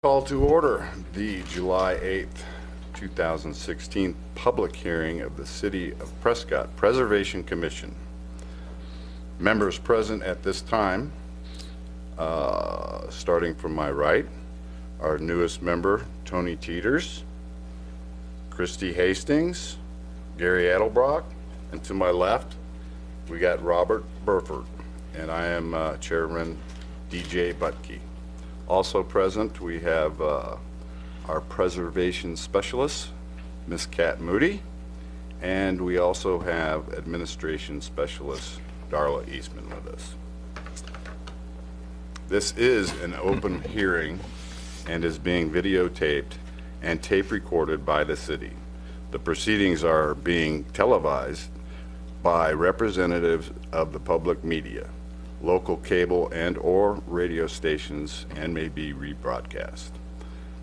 Call to order the July 8th, 2016 public hearing of the City of Prescott Preservation Commission. Members present at this time, starting from my right, our newest member, Tony Teeters, Christy Hastings, Gary Adelbrock, and to my left, we got Robert Burford, and I am Chairman DJ Butke. Also present, we have our preservation specialist, Ms. Kat Moody, and we also have administration specialist, Darla Eastman, with us. This is an open hearing and is being videotaped and tape recorded by the city. The proceedings are being televised by representatives of the public media, local cable and or radio stations, and may be rebroadcast.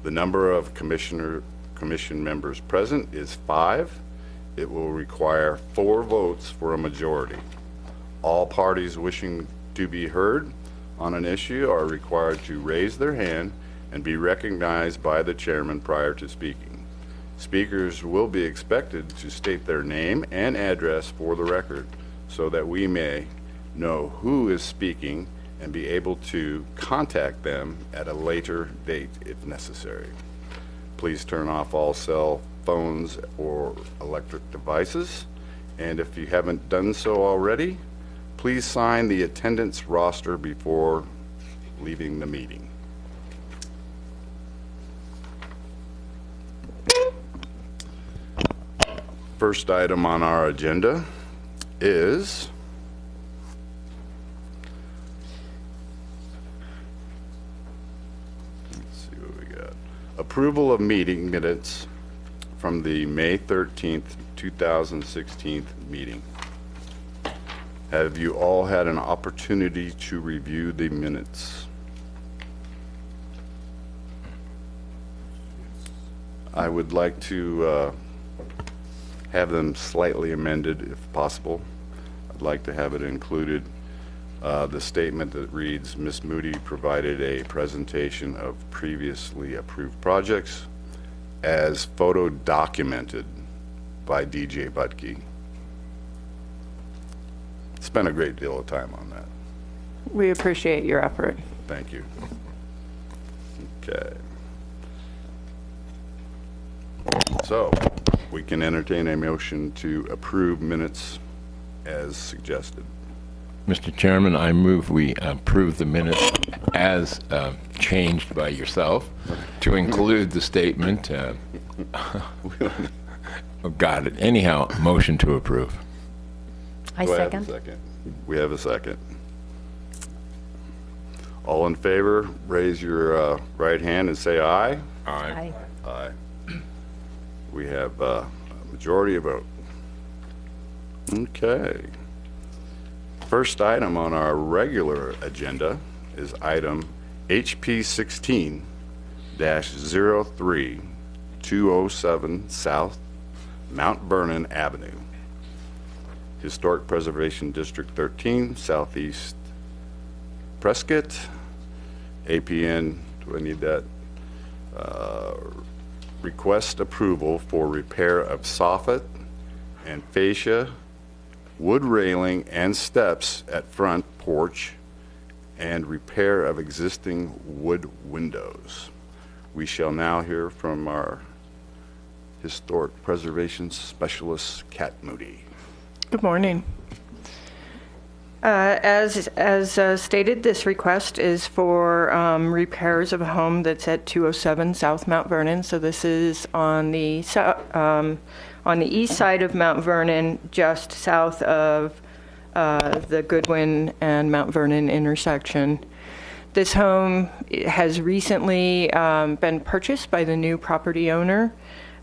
The number of commission members present is 5. It will require 4 votes for a majority. All parties wishing to be heard on an issue are required to raise their hand and be recognized by the chairman prior to speaking. Speakers will be expected to state their name and address for the record so that we may know who is speaking and be able to contact them at a later date if necessary. Please turn off all cell phones or electric devices, and if you haven't done so already, please sign the attendance roster before leaving the meeting. First item on our agenda is approval of meeting minutes from the May 13th, 2016 meeting. Have you all had an opportunity to review the minutes? I would like to have them slightly amended if possible. I'd like to have it included the statement that reads, Ms. Moody provided a presentation of previously approved projects as photo documented by DJ Butke. Spent a great deal of time on that. We appreciate your effort. Thank you. Okay. So we can entertain a motion to approve minutes as suggested. Mr. Chairman, I move we approve the minutes as changed by yourself to include the statement. Oh, got it. Anyhow, motion to approve. I second. We have a second. All in favor, raise your right hand and say aye. Aye. Aye. We have a majority of vote. Okay. First item on our regular agenda is item HP 16-03207 South Mount Vernon Avenue, Historic Preservation District 13, Southeast Prescott. APN, do I need that? Request approval for repair of soffit and fascia, wood railing and steps at front porch, and repair of existing wood windows. We shall now hear from our historic preservation specialist, Kat Moody. Good morning. As stated, this request is for repairs of a home that's at 207 South Mount Vernon. So this is on the east side of Mount Vernon, just south of the Goodwin and Mount Vernon intersection. This home has recently been purchased by the new property owner,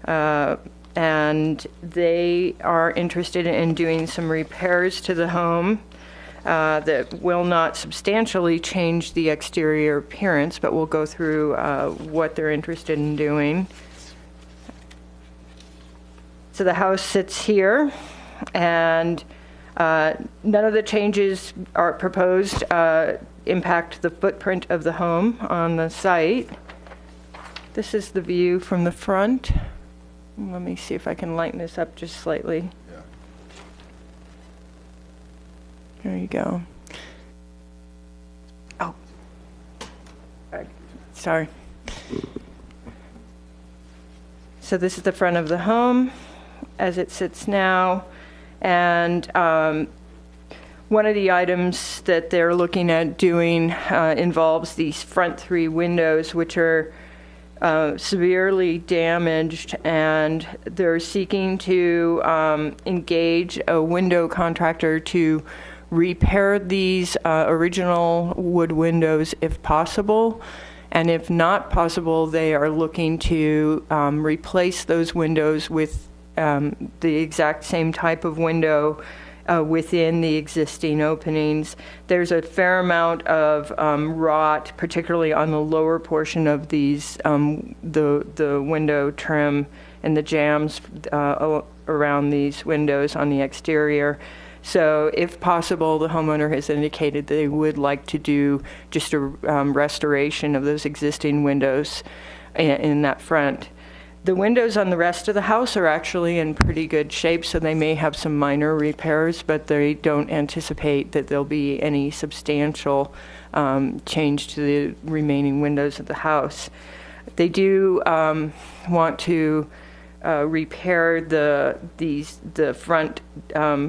and they are interested in doing some repairs to the home that will not substantially change the exterior appearance, but we'll go through what they're interested in doing. So the house sits here, and none of the changes are proposed impact the footprint of the home on the site. This is the view from the front. Let me see if I can lighten this up just slightly. Yeah. There you go. Oh. Sorry. So this is the front of the home as it sits now. And one of the items that they're looking at doing involves these front 3 windows, which are severely damaged, and they're seeking to engage a window contractor to repair these original wood windows if possible. And if not possible, they are looking to replace those windows with the exact same type of window within the existing openings. There's a fair amount of rot, particularly on the lower portion of these, the window trim and the jambs around these windows on the exterior. So if possible, the homeowner has indicated they would like to do just a restoration of those existing windows in that front. The windows on the rest of the house are actually in pretty good shape, so they may have some minor repairs, but they don't anticipate that there'll be any substantial change to the remaining windows of the house. They do want to repair the front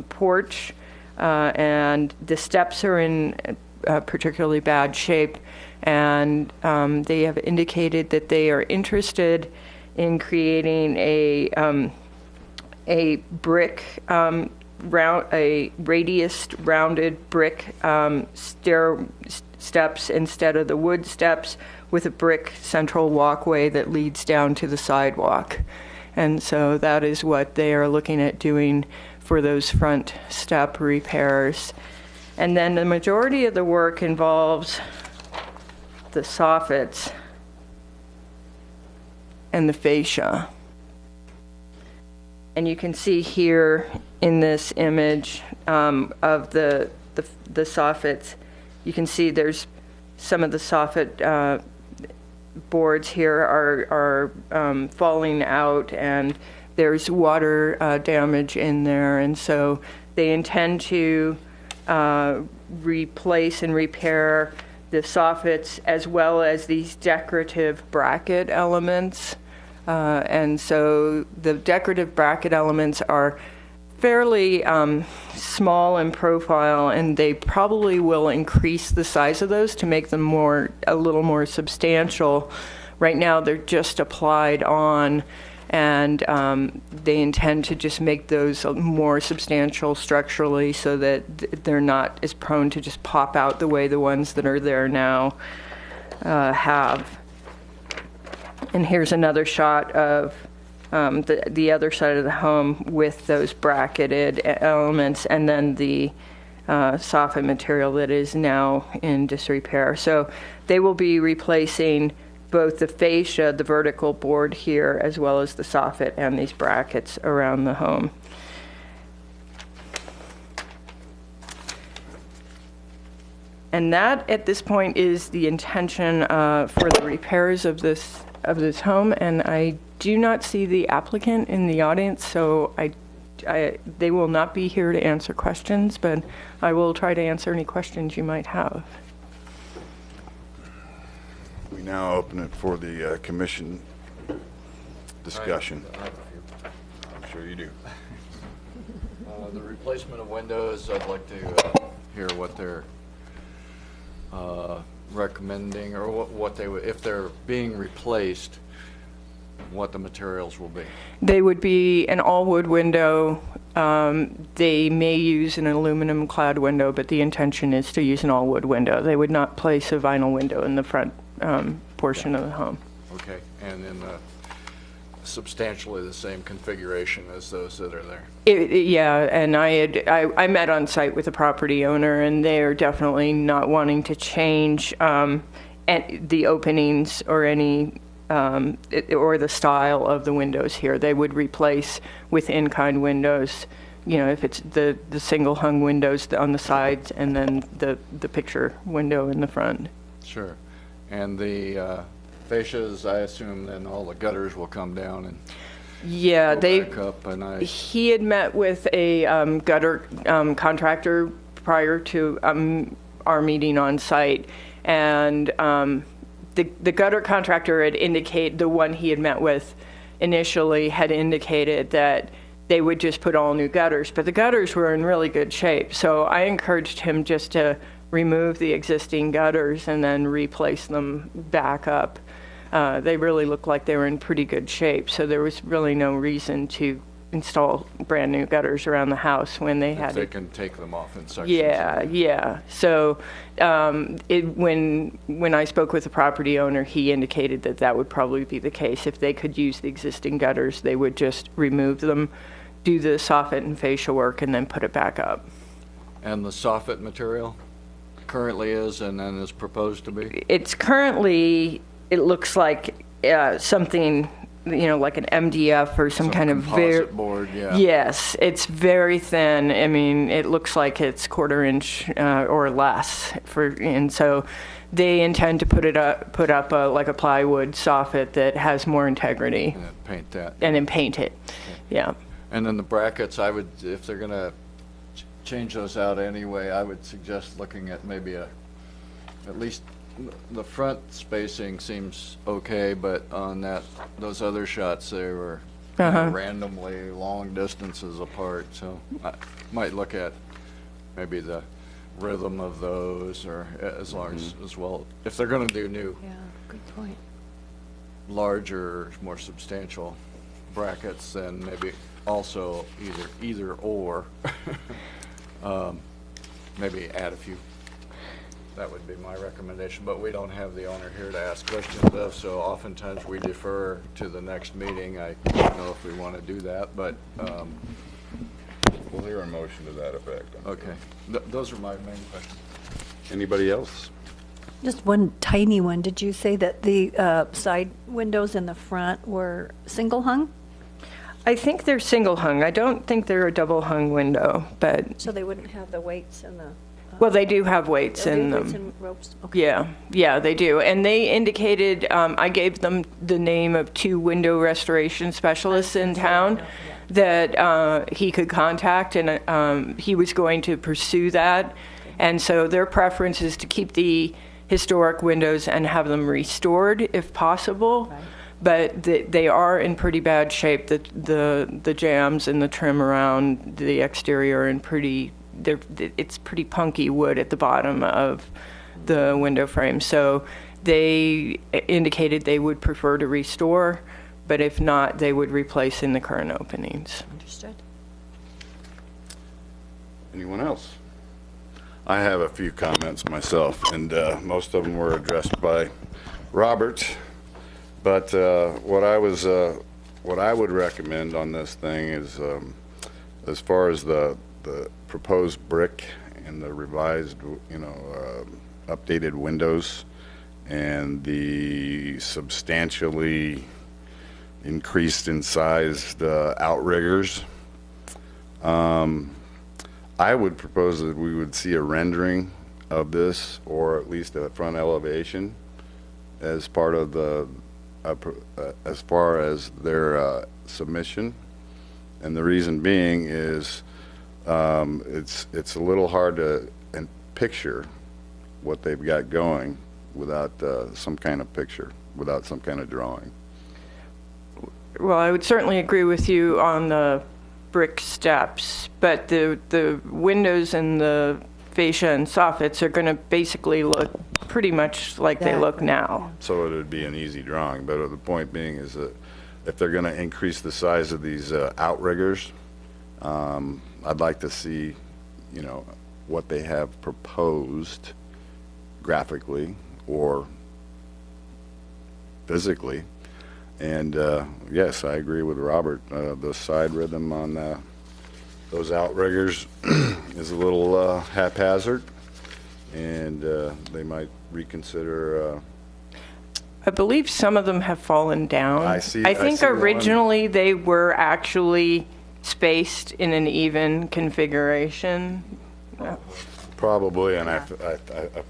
porch, and the steps are in particularly bad shape, and they have indicated that they are interested in creating a brick a radiused rounded brick steps instead of the wood steps, with a brick central walkway that leads down to the sidewalk. And so that is what they are looking at doing for those front step repairs. And then the majority of the work involves the soffits and the fascia. And you can see here in this image of the soffits, you can see there's some of the soffit boards here are falling out, and there's water damage in there. And so they intend to replace and repair the soffits as well as these decorative bracket elements. And so the decorative bracket elements are fairly small in profile, and they probably will increase the size of those to make them a little more substantial. Right now they're just applied on, and they intend to just make those more substantial structurally so that they're not as prone to just pop out the way the ones that are there now have. And here's another shot of the other side of the home with those bracketed elements, and then the soffit material that is now in disrepair. So they will be replacing both the fascia, the vertical board here, as well as the soffit and these brackets around the home. And that, at this point, is the intention for the repairs of this home. And I do not see the applicant in the audience, so they will not be here to answer questions, but I will try to answer any questions you might have. We now open it for the commission discussion. I have a few. I'm sure you do. The replacement of windows, I'd like to hear what they're recommending, or what they would, if they're being replaced, what the materials will be. They would be an all-wood window. They may use an aluminum clad window, but the intention is to use an all-wood window. They would not place a vinyl window in the front portion of the home. Okay, and then substantially the same configuration as those that are there. Yeah, and I met on site with the property owner, and they are definitely not wanting to change the openings or any or the style of the windows here. They would replace with in-kind windows, you know, if it's the single hung windows on the sides, and then the picture window in the front. Sure. And the fascias, I assume then all the gutters will come down and Yeah, go they, back up, and he had met with a gutter contractor prior to our meeting on site, and the gutter contractor had indicated, the one he had met with initially had indicated that they would just put all new gutters, but the gutters were in really good shape. So I encouraged him just to remove the existing gutters and then replace them back up. They really looked like they were in pretty good shape, so there was really no reason to install brand new gutters around the house when they had they it. can take them off in sections. Yeah. So when I spoke with the property owner, he indicated that that would probably be the case. If they could use the existing gutters, they would just remove them, do the soffit and fascia work, and then put it back up. And the soffit material currently is and then is proposed to be? It's currently, it looks like something, like an MDF or some kind of composite board, yeah. Yes, it's very thin. I mean, it looks like it's 1/4 inch or less. And so they intend to put up like a plywood soffit that has more integrity. And then paint that. And then paint it. Yeah. And then the brackets, I would, if they're gonna change those out anyway, I would suggest looking at maybe at least the front spacing seems okay, but on those other shots, they were randomly long distances apart. So I might look at maybe the rhythm of those, or as long as well, if they're going to do new, Yeah, good point. larger, more substantial brackets, then maybe also either or. Maybe add a few. That would be my recommendation, but we don't have the owner here to ask questions of, so oftentimes we defer to the next meeting. I don't know if we want to do that, but, We'll hear a motion to that effect. okay. Those are my main questions. Anybody else? Just one tiny one. Did you say that the side windows in the front were single hung? I think they're single hung. I don't think they're a double hung window, but, So they wouldn't have the weights and the... well, they do have weights in them. Weights and ropes? Okay. Yeah, they do. And they indicated, I gave them the name of 2 window restoration specialists in town that he could contact, and he was going to pursue that. And so their preference is to keep the historic windows and have them restored if possible. Right. But they are in pretty bad shape. The jambs and the trim around the exterior are in it's pretty punky wood at the bottom of the window frame. So they indicated they would prefer to restore, but if not, they would replace in the current openings. Understood. Anyone else? I have a few comments myself, and most of them were addressed by Robert. But what I would recommend on this thing is, as far as the proposed brick and the revised, updated windows and the substantially increased in size outriggers, I would propose that we would see a rendering of this, or at least a front elevation, as part of as far as their submission. And the reason being is it's a little hard to picture what they've got going without some kind of picture, without some kind of drawing. Well, I would certainly agree with you on the brick steps, but the windows and the fascia and soffits are going to basically look pretty much like they look now. So it would be an easy drawing, but the point being is that if they're going to increase the size of these outriggers, I'd like to see, what they have proposed graphically or physically. And yes, I agree with Robert. The side rhythm on those outriggers is a little haphazard, and they might reconsider. I believe some of them have fallen down. I see think the one. originally they were actually spaced in an even configuration. Probably, and I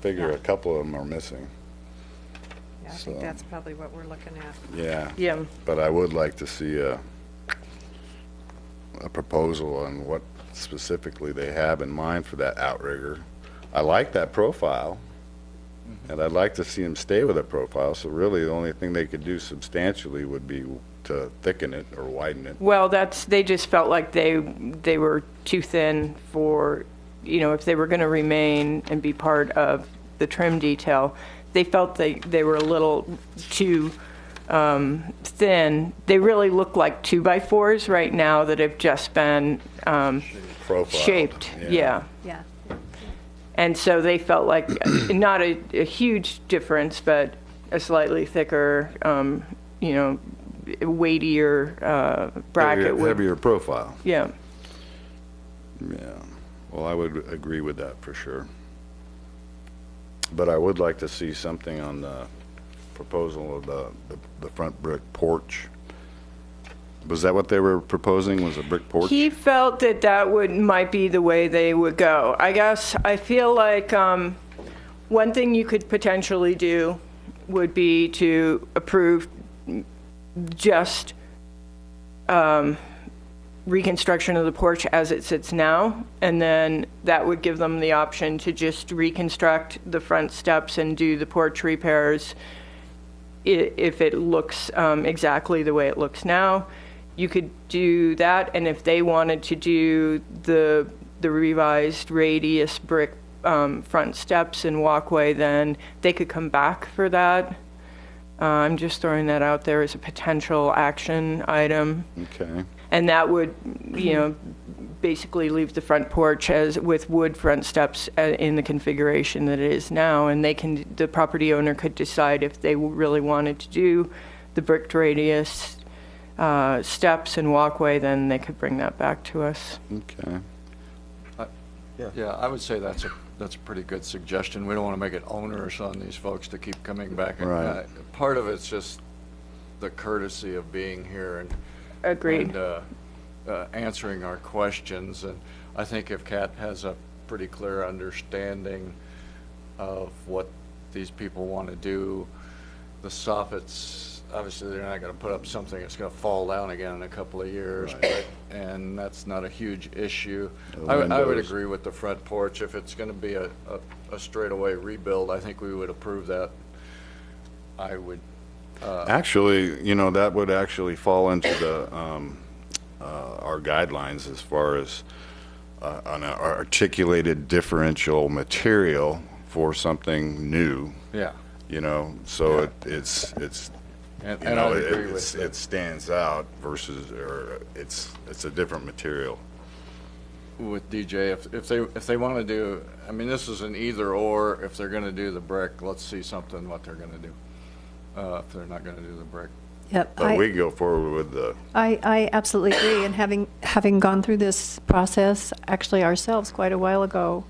figure a couple of them are missing. Yeah, think that's probably what we're looking at. Yeah. Yeah. But I would like to see a proposal on what specifically they have in mind for that outrigger. I like that profile, and I'd like to see them stay with that profile, so really the only thing they could do substantially would be to thicken it or widen it. Well, they just felt like they were too thin for, if they were going to remain and be part of the trim detail, they felt they were a little too thin. They really look like 2x4s right now that have just been Profiled, shaped. Yeah. Yeah. And so they felt like not a huge difference, but a slightly thicker, weightier bracket. Heavier profile. Yeah. Yeah. Well, I would agree with that for sure. But I would like to see something on the proposal of the front brick porch. Was that what they were proposing, was a brick porch? He felt that might be the way they would go. I guess I feel like one thing you could potentially do would be to approve just reconstruction of the porch as it sits now, and then that would give them the option to just reconstruct the front steps and do the porch repairs if it looks exactly the way it looks now. You could do that, and if they wanted to do the revised radius brick front steps and walkway, then they could come back for that. I'm just throwing that out there as a potential action item. Okay. And that would, basically leave the front porch with wood front steps in the configuration that it is now, and the property owner could decide if they really wanted to do the bricked radius steps and walkway, then they could bring that back to us. Okay. Yeah, I would say that's a pretty good suggestion. We don't want to make it onerous on these folks to keep coming back. And, Right. part of it's just the courtesy of being here and Agreed. and answering our questions. And I think if Kat has a pretty clear understanding of what these people want to do, the soffits, obviously they're not going to put up something that's going to fall down again in a couple of years, Right. and that's not a huge issue. The I would windows. agree with the front porch. If it's going to be a straightaway rebuild, I think we would approve that. I would. Actually, that would actually fall into our guidelines as far as an articulated differential material for something new, Yeah. so Yeah. it's And I would agree with that. it stands out versus, or it's a different material. With DJ, if they want to do, I mean, this is an either or. If they're going to do the brick, let's see something what they're going to do. If they're not going to do the brick. Yep. But we go forward with the, I absolutely agree, and having gone through this process actually ourselves quite a while ago,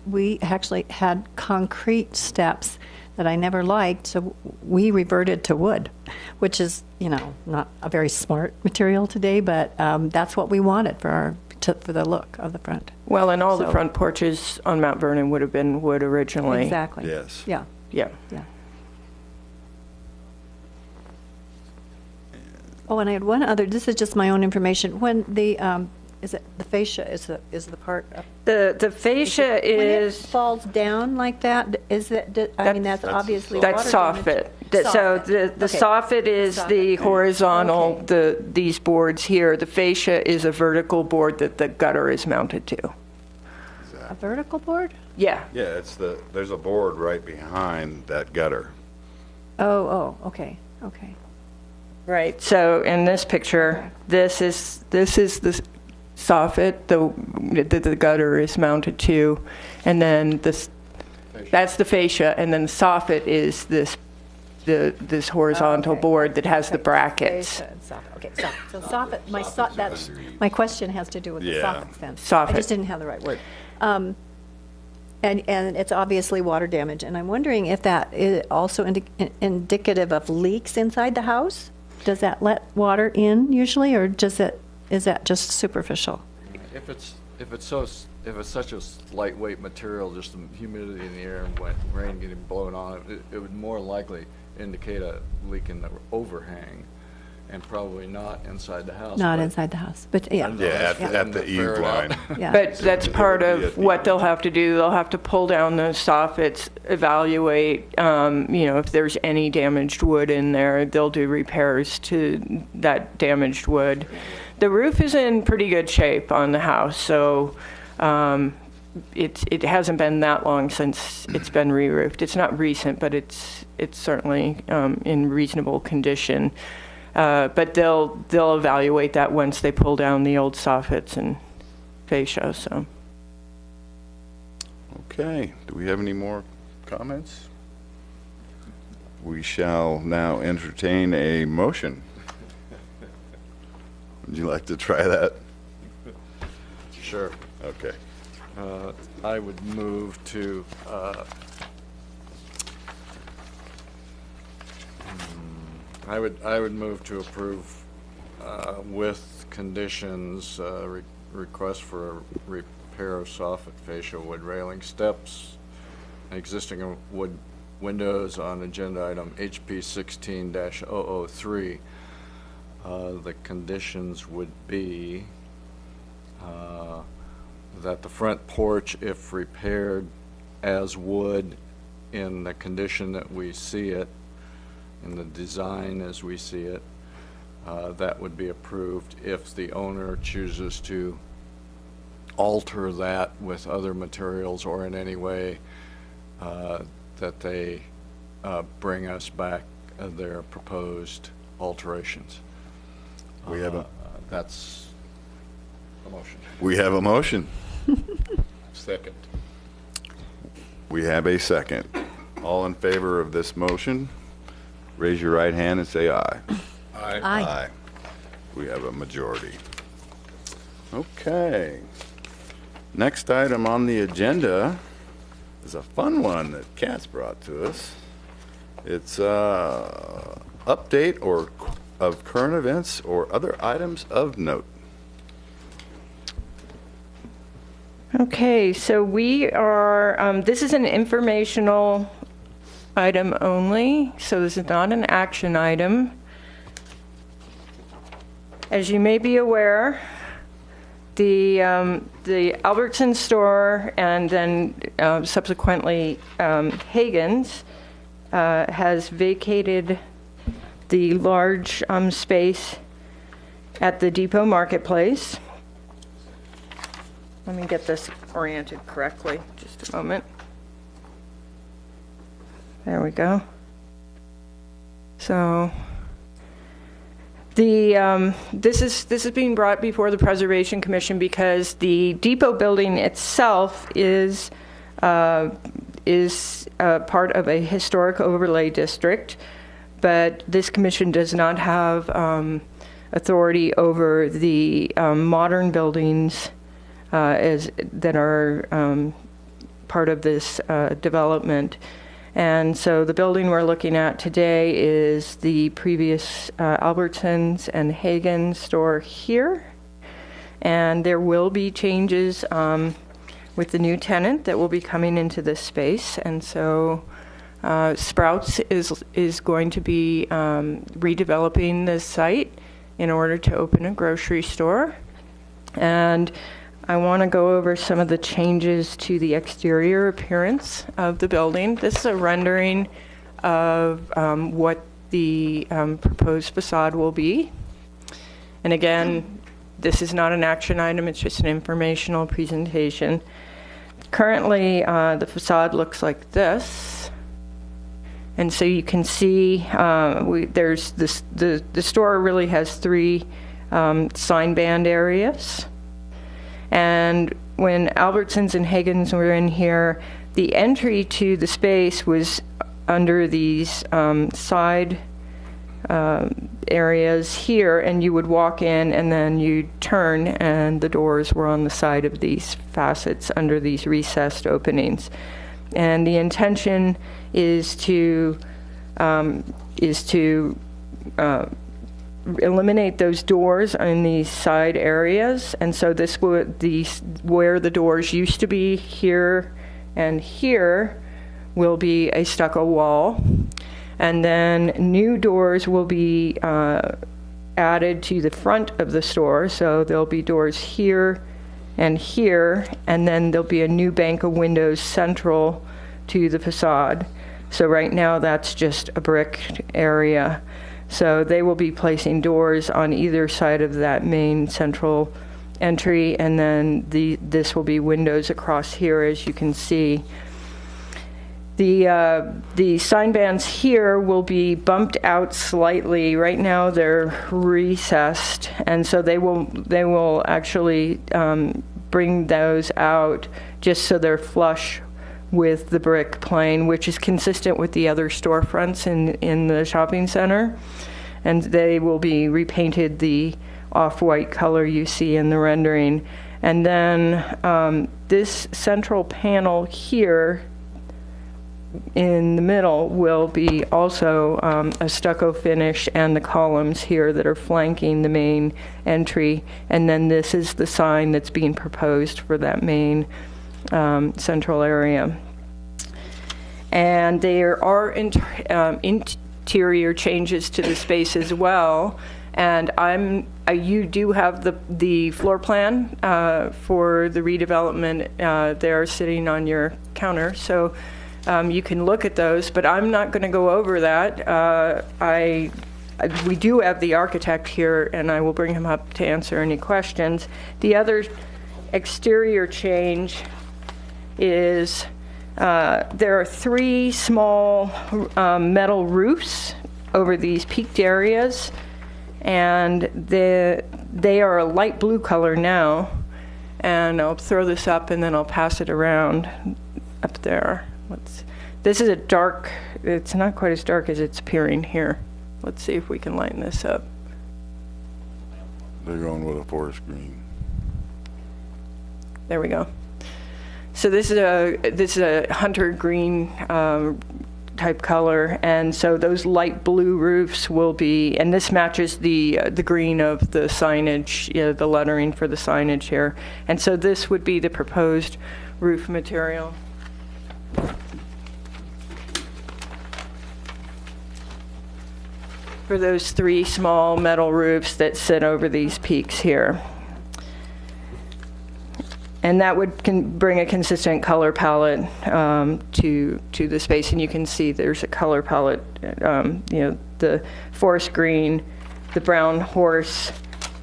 we actually had concrete steps that I never liked, so we reverted to wood, which is, not a very smart material today, but that's what we wanted for the look of the front. Well, and all the So- front porches on Mount Vernon would have been wood originally. Exactly. yes. Yeah, Yeah. yeah. Oh, and I had one other, this is just my own information. When the, is it, the fascia is the part of? The fascia When it is, falls down like that, is it, I mean, that's obviously that's water damage. soffit. So Soffit. the Okay. soffit is the Soffit. horizontal, Okay. these boards here. The fascia is a vertical board that the gutter is mounted to. A vertical board? Yeah. Yeah, there's a board right behind that gutter. Oh, okay. Right. So in this picture, this is the soffit the gutter is mounted to, and then that's the fascia, and then the soffit is this horizontal Okay. board that has the Okay. Brackets. Fascia and soffit. Okay, so soffit, that's, my question has to do with the Yeah. soffits then. Soffit. I just didn't have the right word. And it's obviously water damage, and I'm wondering if that is also indicative of leaks inside the house? Does that let water in usually, or is that just superficial? If it's such a lightweight material, just the humidity in the air and rain getting blown on it, it would more likely, indicate a leak in the overhang, and probably not inside the house. Not but- inside the house, but yeah. Yeah, at the eave Fair enough. line. Yeah. But that's part It would be of at the what they'll have to do. They'll have to pull down those soffits, evaluate, if there's any damaged wood in there, they'll do repairs to that damaged wood. The roof is in pretty good shape on the house, so it hasn't been that long since it's been re-roofed. It's not recent, but it's certainly in reasonable condition. But they'll evaluate that once they pull down the old soffits and fascia. So. Okay, do we have any more comments? We shall now entertain a motion. Would you like to try that? Sure. Okay. I would move to, I would move to approve with conditions, request for a repair of soffit fascia wood railing steps, existing wood windows on agenda item HP 16-003. The conditions would be that the front porch, if repaired as wood in the condition that we see it, in the design as we see it, that would be approved. If the owner chooses to alter that with other materials or in any way, that they bring us back their proposed alterations. We have a- That's a motion. We have a motion. Second. We have a second. All in favor of this motion, raise your right hand and say aye. Aye. We have a majority. Okay. Next item on the agenda is a fun one that Kat's brought to us. It's update of current events or other items of note. Okay, so we are, this is an informational item only, so this is not an action item. As you may be aware, the Albertson store and then subsequently Hagen's has vacated the large space at the Depot Marketplace. Let me get this oriented correctly, just a moment. There we go. So this is being brought before the Preservation Commission because the Depot building itself is part of a historic overlay district, but this commission does not have authority over the modern buildings that are part of this development. And so the building we're looking at today is the previous Albertsons and Hagen store here. And there will be changes with the new tenant that will be coming into this space. And so Sprouts is going to be redeveloping this site in order to open a grocery store. And I want to go over some of the changes to the exterior appearance of the building. This is a rendering of what the proposed facade will be. And again, this is not an action item, it's just an informational presentation. Currently, the facade looks like this. And so you can see there's this, the store really has three sign band areas. And when Albertsons and Hagen's were in here, the entry to the space was under these side areas here, and you would walk in and then you'd turn and the doors were on the side of these facets under these recessed openings. And the intention is to eliminate those doors in these side areas, and so this would where the doors used to be here and here will be a stucco wall, And then new doors will be added to the front of the store. So there'll be doors here, and then there'll be a new bank of windows central to the facade. So right now that's just a brick area. So they will be placing doors on either side of that main central entry, and then this will be windows across here, as you can see. The sign bands here will be bumped out slightly. Right now they're recessed, and so they will actually bring those out just so they're flush with the brick plane, which is consistent with the other storefronts in the shopping center. And they will be repainted the off-white color you see in the rendering. And then this central panel here in the middle will be also a stucco finish, and the columns here that are flanking the main entry. And then this is the sign that's being proposed for that main central area. And there are interior changes to the space as well. And you do have the floor plan for the redevelopment there sitting on your counter. So you can look at those, but I'm not going to go over that. We do have the architect here, and I will bring him up to answer any questions. The other exterior change is there are 3 small metal roofs over these peaked areas, and they are a light blue color now. And I'll throw this up, and then I'll pass it around up there. This is a dark, it's not quite as dark as it's appearing here. Let's see if we can lighten this up. They're going with a forest green. There we go. So this is a hunter green type color, and so those light blue roofs will be, and this matches the green of the signage, the lettering for the signage here. And so this would be the proposed roof material. For those 3 small metal roofs that sit over these peaks here. And that would bring a consistent color palette to the space. And you can see there's a color palette, the forest green, the brown horse,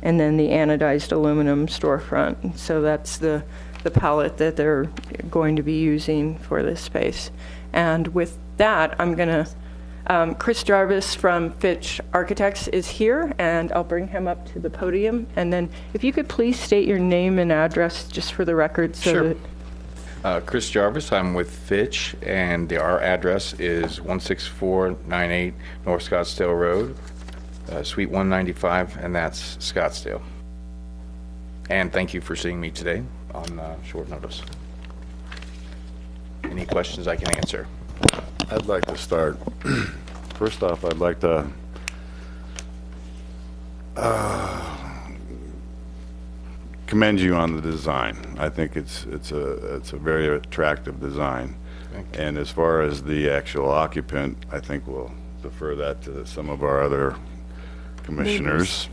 and then the anodized aluminum storefront. So that's the palette that they're going to be using for this space. And with that, I'm going to Chris Jarvis from Fitch Architects is here, and I'll bring him up to the podium. And then if you could please state your name and address just for the record. So Sure. that Chris Jarvis, I'm with Fitch, and our address is 16498 North Scottsdale Road, Suite 195, and that's Scottsdale. And thank you for seeing me today on short notice. Any questions I can answer? I'd like to start. First off, I'd like to commend you on the design. I think it's a very attractive design. And as far as the actual occupant, I think we'll defer that to some of our other commissioners.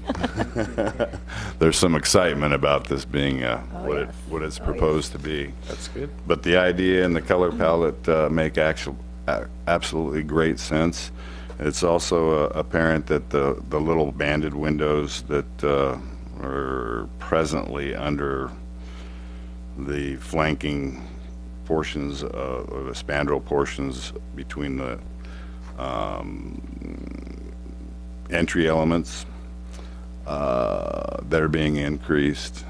There's some excitement about this being what it's proposed to be. That's good. But the idea and the color palette make absolutely great sense. It's also apparent that the little banded windows that are presently under the flanking portions or the spandrel portions between the entry elements that are being increased.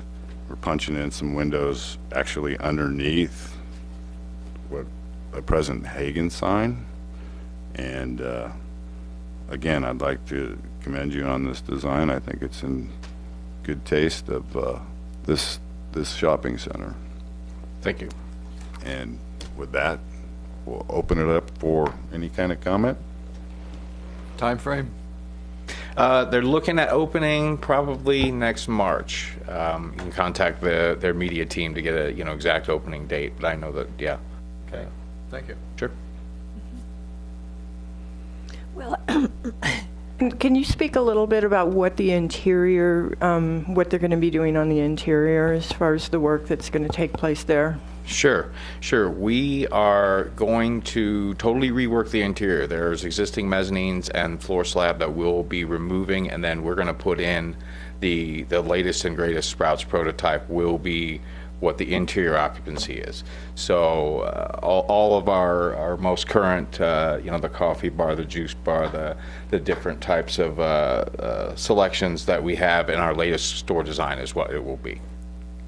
We're punching in some windows actually underneath what a present Hagen sign. And again, I'd like to commend you on this design. I think it's in good taste of this shopping center. Thank you. And with that, we'll open it up for any kind of comment. Time frame? They're looking at opening probably next March. You can contact their media team to get a exact opening date, but I know that, yeah. Okay, thank you. Sure. Well, Can you speak a little bit about what the interior, what they're going to be doing on the interior as far as the work that's going to take place there? Sure. We are going to totally rework the interior. There's existing mezzanines and floor slab that we'll be removing, and then we're going to put in the latest and greatest Sprouts prototype will be what the interior occupancy is. So all of our most current, the coffee bar, the juice bar, the different types of selections that we have in our latest store design is what it will be.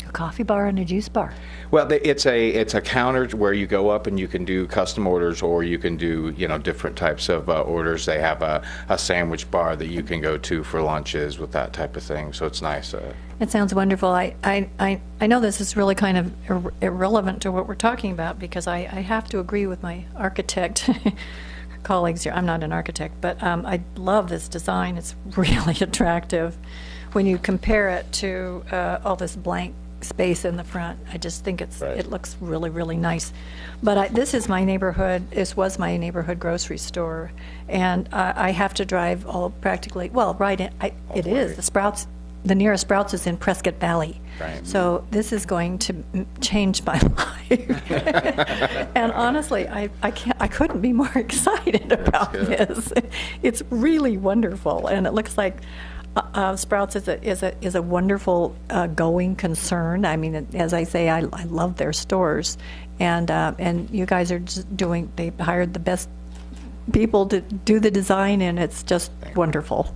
a coffee bar and a juice bar. Well, it's a counter where you go up and you can do custom orders, or you can do different types of orders. They have a sandwich bar that you can go to for lunches with that type of thing. So it's nice. It sounds wonderful. I know this is really kind of irrelevant to what we're talking about, because I have to agree with my architect colleagues here. I'm not an architect, but I love this design. It's really attractive. When you compare it to all this blank space in the front, I just think it looks really, really nice. But this is my neighborhood. This was my neighborhood grocery store, and I have to drive it is the Sprouts. The nearest Sprouts is in Prescott Valley. Right. So this is going to change my life. And honestly, I couldn't be more excited about this. It's really wonderful, and it looks like Sprouts is a wonderful going concern. I mean, as I say, I love their stores, and you guys are just they hired the best people to do the design, and it's just wonderful.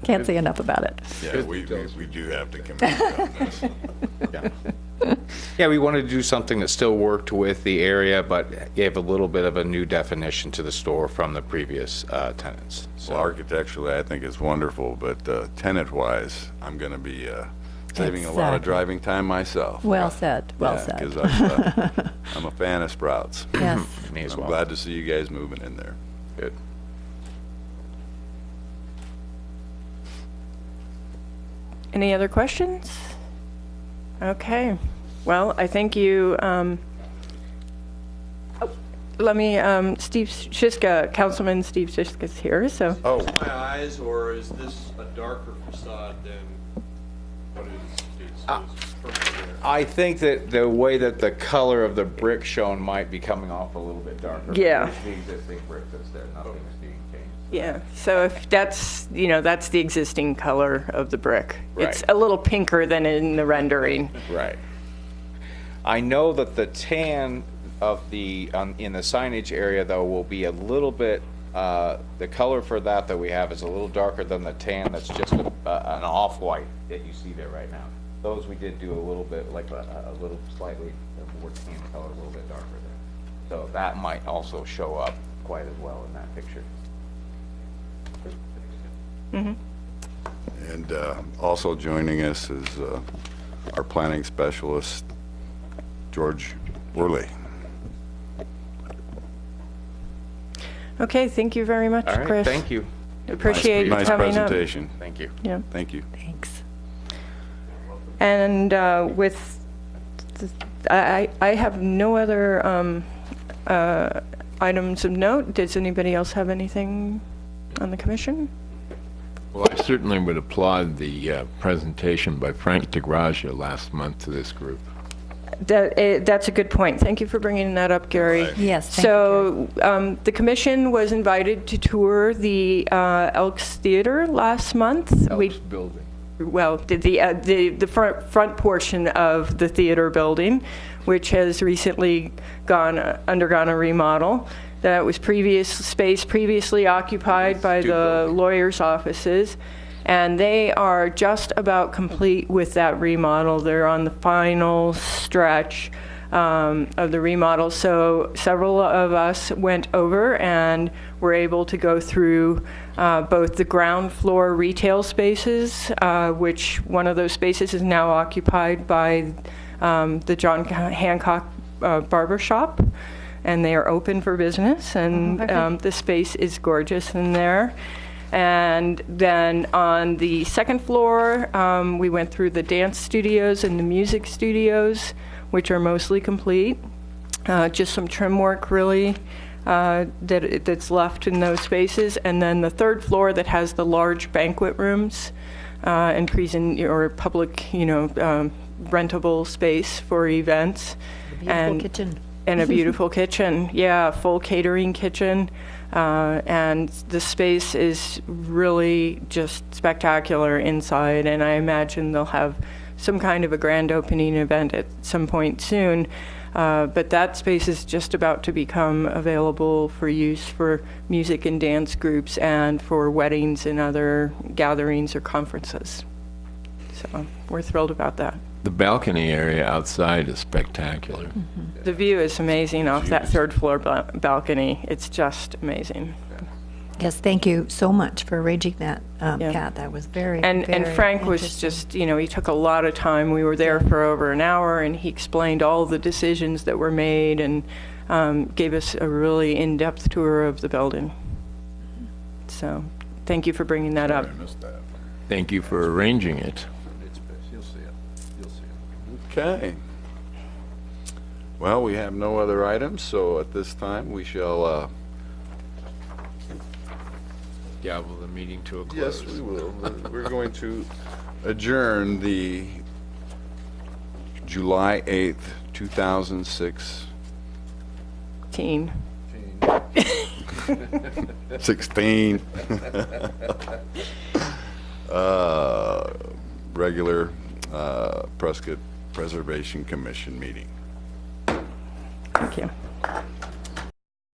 Can't say enough about it. Yeah, we do have to commend on this. Yeah, we wanted to do something that still worked with the area, but gave a little bit of a new definition to the store from the previous tenants. Well, architecturally, I think it's wonderful, but tenant-wise, I'm going to be saving a lot of Exactly. driving time myself. Well said. Well said. Because I'm a fan of Sprouts. Yes. Me as I'm well. glad to see you guys moving in there. Good. Any other questions? Okay. Well, I think you, Steve Shiska, Councilman Steve Shiska's here, so. Oh, My eyes, or is this a darker facade than what is currently there? I think that the way that the color of the brick shown might be coming off a little bit darker. Yeah. It's the existing brick that's there. Nothing's being changed. Yeah, so if that's the existing color of the brick. It's Right. a little pinker than in the rendering. Right. I know that the tan of in the signage area, though, will be a little bit, the color for that we have is a little darker than the tan that's just an off-white that you see there right now. Those we did do a little bit, like a little slightly more tan color, a little bit darker there. So that might also show up quite as well in that picture. and also joining us is our planning specialist, George Worley. Okay, thank you very much, All right, Chris. thank you. Appreciate you Nice coming up. presentation. Thank you. Yeah. Thank you. Thanks. And I have no other items of note. Does anybody else have anything on the commission? Well, I certainly would applaud the presentation by Frank DeGragia last month to this group. That's a good point. Thank you for bringing that up, Gary. Yes, thank you, So the commission was invited to tour the Elks Theater last month. Elks building. Well, the front portion of the theater building, which has recently undergone a remodel. That was previously occupied by the lawyers' offices, and they are just about complete with that remodel. They're on the final stretch of the remodel. So several of us went over and were able to go through both the ground floor retail spaces, which one of those spaces is now occupied by the John Hancock Barber Shop, and they are open for business, and the space is gorgeous in there. And then on the second floor, we went through the dance studios and the music studios, which are mostly complete. Just some trim work, really. that's left in those spaces, and then the third floor that has the large banquet rooms and or public, rentable space for events. Beautiful kitchen. And a beautiful kitchen, yeah, full catering kitchen. And the space is really just spectacular inside, and I imagine they'll have some kind of a grand opening event at some point soon. But that space is just about to become available for use for music and dance groups and for weddings and other gatherings or conferences. So we're thrilled about that. The balcony area outside is spectacular. The view is amazing off that third floor balcony. It's just amazing. Yes, thank you so much for arranging that, Kat. That was very, And very Frank was interesting. just, he took a lot of time. We were there for over an hour, and he explained all the decisions that were made and gave us a really in-depth tour of the building. So thank you for bringing that up. Thank you for arranging it. You'll see it. You'll see it. Okay. Well, we have no other items, so at this time, we shall, Gavel the meeting to a close. yes, we will. We're going to adjourn the July 8th, 2006, 16. regular Prescott Preservation Commission meeting. Thank you.